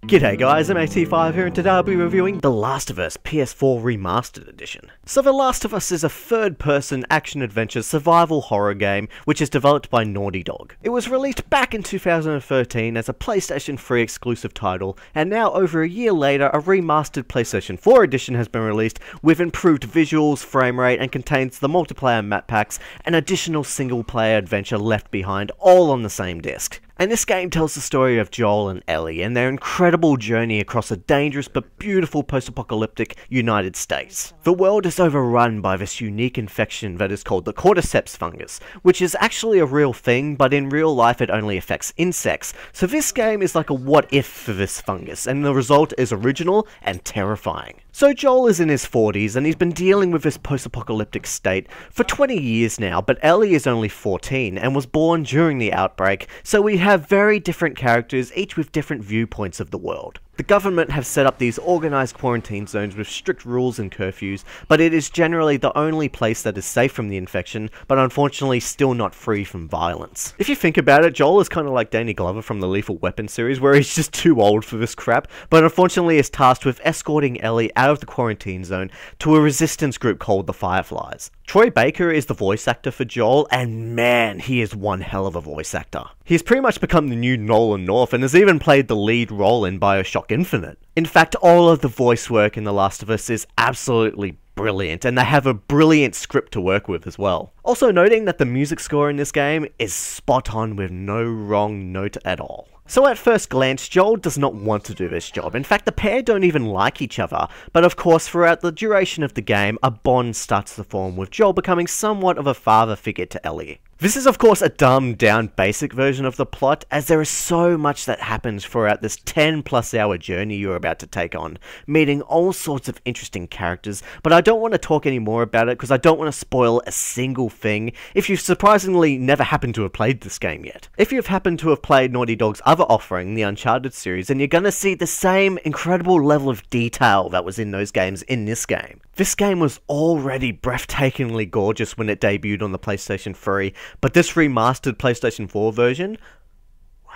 G'day guys, M8T5 here, and today I'll be reviewing The Last of Us PS4 Remastered Edition. So The Last of Us is a third-person action-adventure survival horror game which is developed by Naughty Dog. It was released back in 2013 as a PlayStation 3 exclusive title, and now over a year later a remastered PlayStation 4 edition has been released with improved visuals, frame rate, and contains the multiplayer map packs and additional single-player adventure left behind, all on the same disc. And this game tells the story of Joel and Ellie and their incredible journey across a dangerous but beautiful post-apocalyptic United States. The world is overrun by this unique infection that is called the cordyceps fungus, which is actually a real thing, but in real life it only affects insects. So this game is like a what-if for this fungus, and the result is original and terrifying. So Joel is in his 40s and he's been dealing with this post-apocalyptic state for 20 years now, but Ellie is only 14 and was born during the outbreak, so we have very different characters, each with different viewpoints of the world. The government have set up these organised quarantine zones with strict rules and curfews, but it is generally the only place that is safe from the infection, but unfortunately still not free from violence. If you think about it, Joel is kind of like Danny Glover from the Lethal Weapon series, where he's just too old for this crap, but unfortunately is tasked with escorting Ellie out of the quarantine zone to a resistance group called the Fireflies. Troy Baker is the voice actor for Joel, and man, he is one hell of a voice actor. He's pretty much become the new Nolan North and has even played the lead role in BioShock Infinite. In fact, all of the voice work in The Last of Us is absolutely brilliant, and they have a brilliant script to work with as well. Also noting that the music score in this game is spot on with no wrong note at all. So at first glance, Joel does not want to do this job. In fact, the pair don't even like each other, but of course throughout the duration of the game, a bond starts to form, with Joel becoming somewhat of a father figure to Ellie. This is of course a dumbed down basic version of the plot, as there is so much that happens throughout this 10+ hour journey you're about to take on, meeting all sorts of interesting characters, but I don't want to talk any more about it because I don't want to spoil a single thing if you've surprisingly never happened to have played this game yet. If you've happened to have played Naughty Dog's other offering, the Uncharted series, then you're gonna see the same incredible level of detail that was in those games in this game. This game was already breathtakingly gorgeous when it debuted on the PlayStation 3, but this remastered PlayStation 4 version, wow,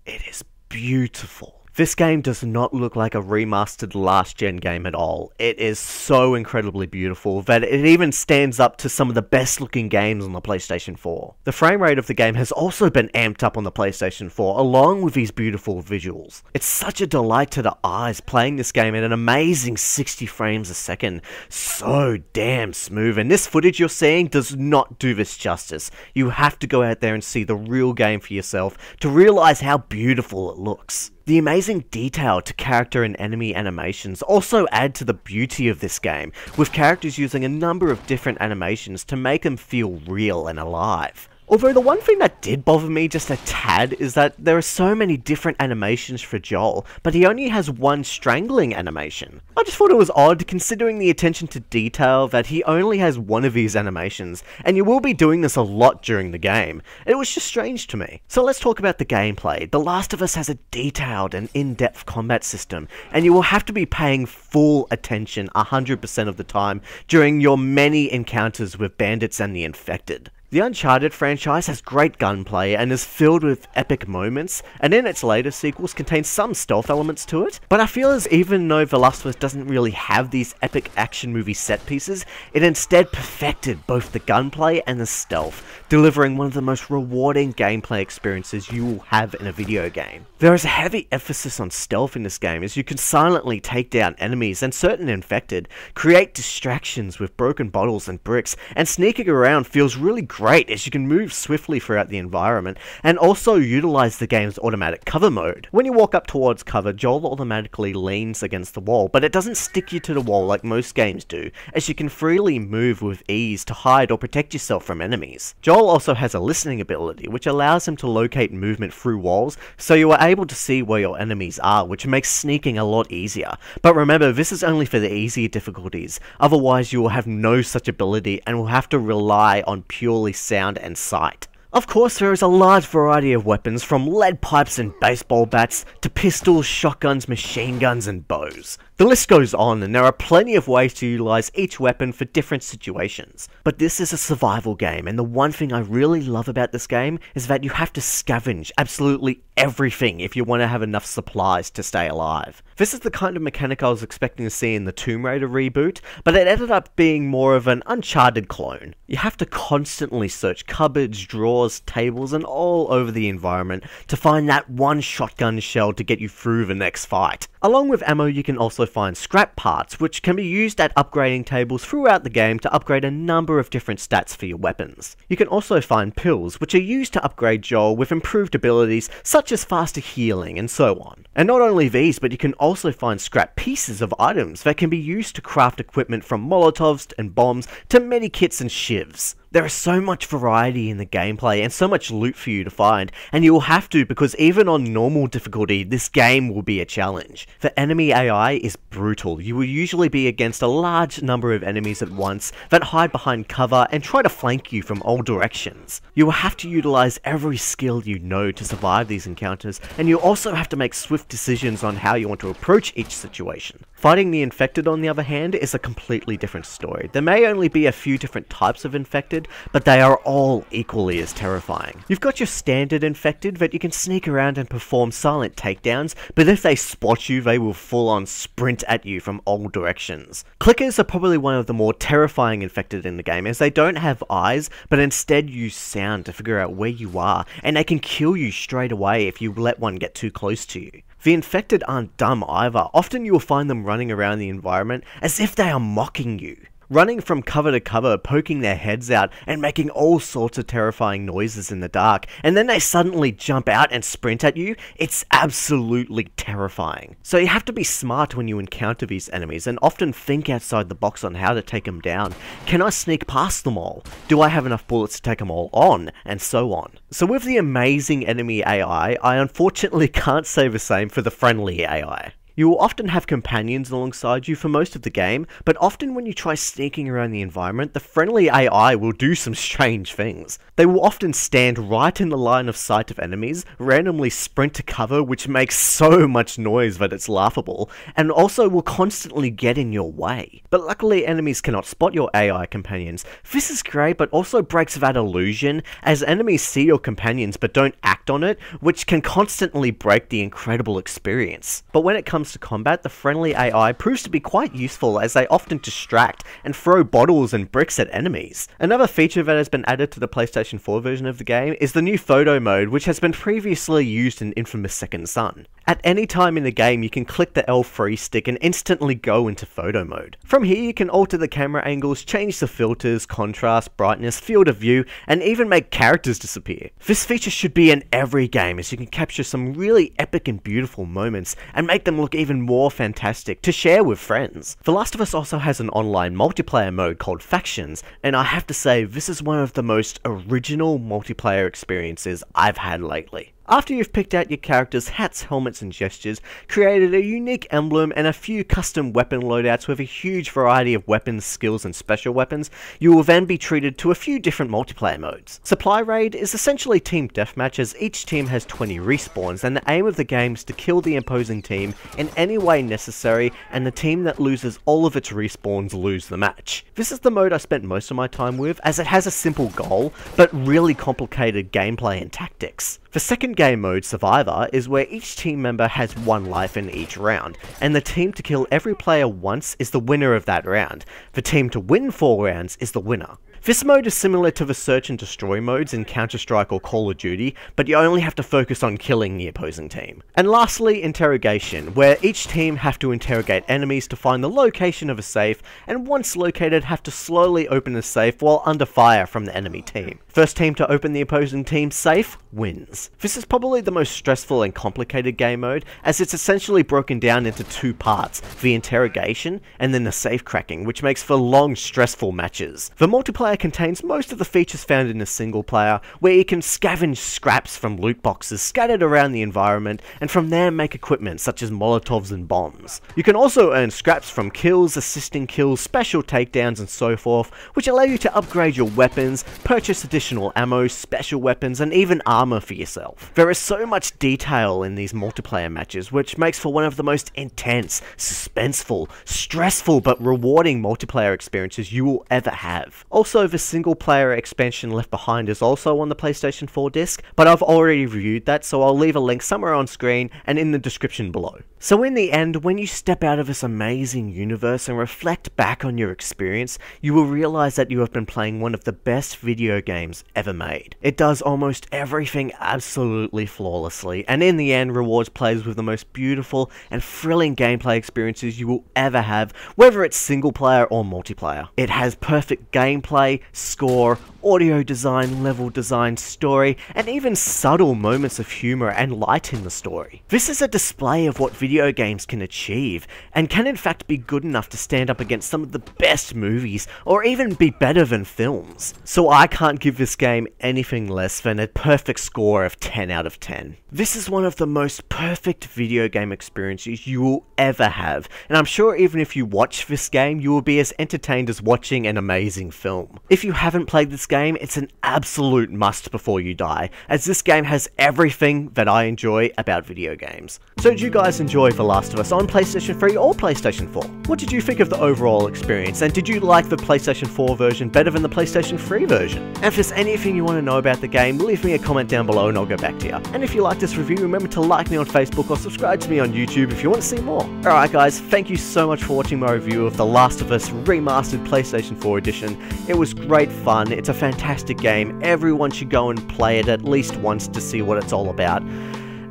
it is beautiful. This game does not look like a remastered last-gen game at all. It is so incredibly beautiful that it even stands up to some of the best-looking games on the PlayStation 4. The frame rate of the game has also been amped up on the PlayStation 4, along with these beautiful visuals. It's such a delight to the eyes playing this game at an amazing 60 frames a second. So damn smooth, and this footage you're seeing does not do this justice. You have to go out there and see the real game for yourself to realize how beautiful it looks. The amazing detail to character and enemy animations also add to the beauty of this game, with characters using a number of different animations to make them feel real and alive. Although the one thing that did bother me just a tad is that there are so many different animations for Joel, but he only has one strangling animation. I just thought it was odd considering the attention to detail that he only has one of these animations, and you will be doing this a lot during the game. It was just strange to me. So let's talk about the gameplay. The Last of Us has a detailed and in-depth combat system, and you will have to be paying full attention 100% of the time during your many encounters with bandits and the infected. The Uncharted franchise has great gunplay and is filled with epic moments, and in its later sequels contains some stealth elements to it, but I feel as even though The Last of Us doesn't really have these epic action movie set pieces, it instead perfected both the gunplay and the stealth, delivering one of the most rewarding gameplay experiences you will have in a video game. There is a heavy emphasis on stealth in this game, as you can silently take down enemies and certain infected, create distractions with broken bottles and bricks, and sneaking around feels really great as you can move swiftly throughout the environment and also utilize the game's automatic cover mode. When you walk up towards cover, Joel automatically leans against the wall, but it doesn't stick you to the wall like most games do, as you can freely move with ease to hide or protect yourself from enemies. Joel also has a listening ability, which allows him to locate movement through walls, so you are able to see where your enemies are, which makes sneaking a lot easier. But remember, this is only for the easier difficulties, otherwise you will have no such ability and will have to rely on purely sound and sight. Of course, there is a large variety of weapons, from lead pipes and baseball bats, to pistols, shotguns, machine guns, and bows. The list goes on, and there are plenty of ways to utilize each weapon for different situations. But this is a survival game, and the one thing I really love about this game is that you have to scavenge absolutely everything if you want to have enough supplies to stay alive. This is the kind of mechanic I was expecting to see in the Tomb Raider reboot, but it ended up being more of an Uncharted clone. You have to constantly search cupboards, drawers, tables, and all over the environment to find that one shotgun shell to get you through the next fight. Along with ammo, you can also find scrap parts, which can be used at upgrading tables throughout the game to upgrade a number of different stats for your weapons. You can also find pills, which are used to upgrade Joel with improved abilities such as faster healing and so on. And not only these, but you can also find scrap pieces of items that can be used to craft equipment from molotovs and bombs to medikits and shivs. There is so much variety in the gameplay and so much loot for you to find, and you will have to, because even on normal difficulty, this game will be a challenge. The enemy AI is brutal. You will usually be against a large number of enemies at once that hide behind cover and try to flank you from all directions. You will have to utilize every skill you know to survive these encounters, and you also have to make swift decisions on how you want to approach each situation. Fighting the infected, on the other hand, is a completely different story. There may only be a few different types of infected, but they are all equally as terrifying. You've got your standard infected that you can sneak around and perform silent takedowns, but if they spot you, they will full on sprint at you from all directions. Clickers are probably one of the more terrifying infected in the game, as they don't have eyes, but instead use sound to figure out where you are, and they can kill you straight away if you let one get too close to you. The infected aren't dumb either. Often you will find them running around the environment as if they are mocking you. Running from cover to cover, poking their heads out, and making all sorts of terrifying noises in the dark, and then they suddenly jump out and sprint at you. It's absolutely terrifying. So you have to be smart when you encounter these enemies, and often think outside the box on how to take them down. Can I sneak past them all? Do I have enough bullets to take them all on? And so on. So with the amazing enemy AI, I unfortunately can't say the same for the friendly AI. You will often have companions alongside you for most of the game, but often when you try sneaking around the environment, the friendly AI will do some strange things. They will often stand right in the line of sight of enemies, randomly sprint to cover, which makes so much noise that it's laughable, and also will constantly get in your way. But luckily enemies cannot spot your AI companions. This is great, but also breaks that illusion, as enemies see your companions but don't act on it, which can constantly break the incredible experience. But when it comes to combat, the friendly AI proves to be quite useful, as they often distract and throw bottles and bricks at enemies. Another feature that has been added to the PlayStation 4 version of the game is the new photo mode, which has been previously used in infamous Second Son. At any time in the game, you can click the L3 stick and instantly go into photo mode. From here, you can alter the camera angles, change the filters, contrast, brightness, field of view, and even make characters disappear. This feature should be in every game, as you can capture some really epic and beautiful moments and make them look even more fantastic to share with friends. The Last of Us also has an online multiplayer mode called Factions, and I have to say, this is one of the most original multiplayer experiences I've had lately. After you've picked out your character's hats, helmets and gestures, created a unique emblem and a few custom weapon loadouts with a huge variety of weapons, skills and special weapons, you will then be treated to a few different multiplayer modes. Supply Raid is essentially team deathmatch, as each team has 20 respawns, and the aim of the game is to kill the opposing team in any way necessary, and the team that loses all of its respawns lose the match. This is the mode I spent most of my time with, as it has a simple goal, but really complicated gameplay and tactics. The second game mode, Survivor, is where each team member has one life in each round, and the team to kill every player once is the winner of that round. The team to win 4 rounds is the winner. This mode is similar to the search and destroy modes in Counter-Strike or Call of Duty, but you only have to focus on killing the opposing team. And lastly, Interrogation, where each team have to interrogate enemies to find the location of a safe, and once located have to slowly open the safe while under fire from the enemy team. First team to open the opposing team's safe wins. This is probably the most stressful and complicated game mode, as it's essentially broken down into 2 parts, the interrogation and then the safe cracking, which makes for long, stressful matches. The multiplayer contains most of the features found in a single player, where you can scavenge scraps from loot boxes scattered around the environment, and from there make equipment such as molotovs and bombs. You can also earn scraps from kills, assisting kills, special takedowns and so forth, which allow you to upgrade your weapons, purchase additional additional ammo, special weapons, and even armor for yourself. There is so much detail in these multiplayer matches, which makes for one of the most intense, suspenseful, stressful, but rewarding multiplayer experiences you will ever have. Also, the single player expansion Left Behind is also on the PlayStation 4 disc, but I've already reviewed that, so I'll leave a link somewhere on screen and in the description below. So in the end, when you step out of this amazing universe and reflect back on your experience, you will realize that you have been playing one of the best video games ever made. It does almost everything absolutely flawlessly, and in the end rewards players with the most beautiful and thrilling gameplay experiences you will ever have, whether it's single player or multiplayer. It has perfect gameplay, score, audio design, level design, story, and even subtle moments of humor and light in the story. This is a display of what video games can achieve, and can in fact be good enough to stand up against some of the best movies, or even be better than films. So I can't give this game anything less than a perfect score of 10 out of 10. This is one of the most perfect video game experiences you will ever have, and I'm sure even if you watch this game, you will be as entertained as watching an amazing film. If you haven't played this game, it's an absolute must before you die, as this game has everything that I enjoy about video games. So did you guys enjoy The Last of Us on PlayStation 3 or PlayStation 4? What did you think of the overall experience, and did you like the PlayStation 4 version better than the PlayStation 3 version? And if there's anything you want to know about the game, leave me a comment down below and I'll go back to you. And if you like this review, remember to like me on Facebook or subscribe to me on YouTube if you want to see more. Alright guys, thank you so much for watching my review of The Last of Us Remastered PlayStation 4 edition. It was great fun, it's a fantastic game, everyone should go and play it at least once to see what it's all about.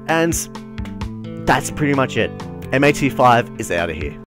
And that's pretty much it. M8T5 is out of here.